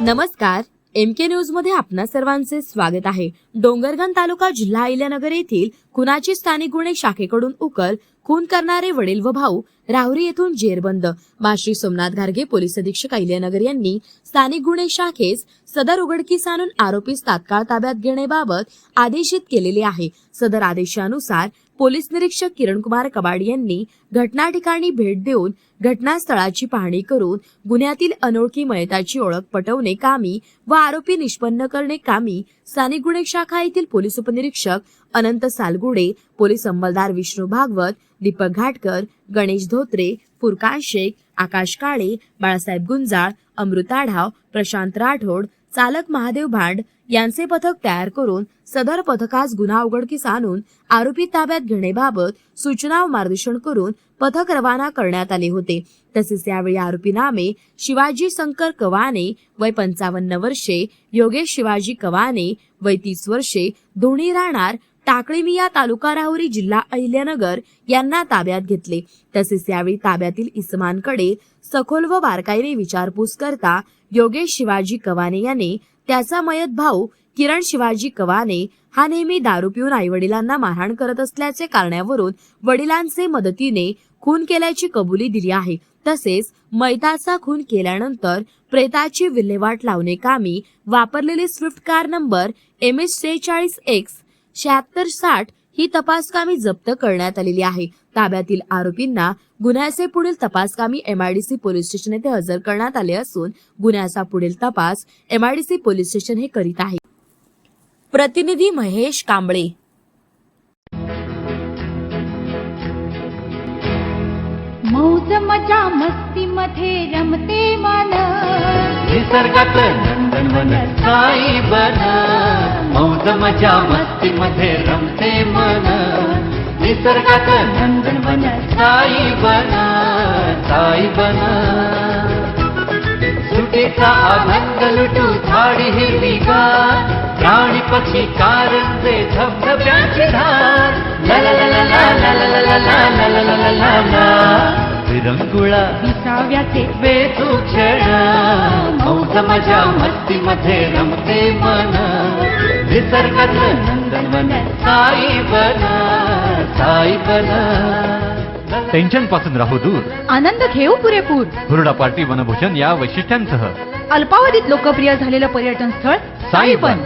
नमस्कार, MK news मध्ये आपणा सर्वांचे स्वागत आहे। डोंगरगाव तालुका जिल्हा अहिल्यानगर येथील खुनाची स्थानिक गुन्हे शाखेकडून उकल, खून करणारे वडील व भाऊ राहुरी येथून जेरबंद। श्री सोमनाथ घारगे पोलीस अधीक्षक अहिल्यानगर यांनी स्थानिक गुन्हे शाखेस सदर उघडकीस आणून आरोपीस तात्काळ ताब्यात घेण्याबाबत आदेशित केलेले आहे। सदर आदेशानुसार पोलीस निरीक्षक किरणकुमार कबाड यांनी घटना ठिकाणी भेट देऊन घटनास्थळाची पाहणी करून गुन्ह्यातील अनोळखी मयताची ओळख पटवणे कामी व आरोपी निष्पन्न करणे कामी स्थानिक गुन्हे शाखा येथील पोलीस उपनिरीक्षक अनंत सालगुडे, पोलीस अंमलदार विष्णू भागवत, दीपक घाटकर, गणेश धोत्रे, फुरकान शेख, आकाश काळे, बाळासाहेब गुंजाळ, अमृत आढाव, प्रशांत राठोड, चालक महादेव भांड यांचे पथक तयार करून सदर पथकास गुन्हा उघडकीस आणून आरोपी ताब्यात घेण्याबाबत सूचना व मार्गदर्शन करून पथक रवाना करण्यात आले होते। तसेच यावेळी आरोपी नामे शिवाजी शंकर कवाने वय 55 वर्षे, योगेश शिवाजी कवाने वय 30 वर्षे, दोन्ही राहणार टाकळीमिया तालुका राहुरी जिल्हा अहिल्यानगर यांना ताब्यात घेतले। तसेच यावेळी ताब्यातील इसमांकडे सखोल व बारकाईने विचारपूस करता योगेश शिवाजी कवाने याने त्याचा मयत भाऊ किरण शिवाजी कवाने हा नेहमी दारू पिऊन आईवडिलांना मारहाण करत असल्याचे कारणावरून वडिलांचे मदतीने खून केल्याची कबुली दिली आहे। तसेच मयताचा खून केल्यानंतर प्रेताची विल्हेवाट लावणे कामी वापरलेली स्विफ्ट कार नंबर MS46X 7660 ही तपासकामी जप्त करण्यात आलेली आहे। ताब्यातील आरोपींना गुन्ह्याचे पुढील तपासकामी MIDC पोलीस स्टेशन येथे हजर करण्यात आले असून गुन्ह्याचा पुढील तपास MIDC पोलीस स्टेशन हे करीत आहे। प्रतिनिधी महेश कांबळे। मौज मजा मस्ती मध्ये रमते मन, निसर्गात नंदनवन साई बन। मौज मजा मस्ती मध्ये रमते मन, निसर्गात नंदनवन साई बन, साई बन। सुटीचा आनंद लुटू झाडी हिरवीगार, प्राणी पक्षी कारंजे धबधब्याची धार। ला ला ला ला ला ला ला ला ला ला ला ला ला ला। विरंगुळा विसाव्याचे वेचू क्षण, मौज मजा मस्ती मध्ये रमते मन, निसर्गात नंदनवन साई बन, साई बन। टेन्शन पासून राहू दूर, आनंद घेऊ पुरेपूर। हुरडा पार्टी वनभोजन या वैशिष्ट्यांसह अल्पावधीत लोकप्रिय झालेलं पर्यटन स्थळ साईबन।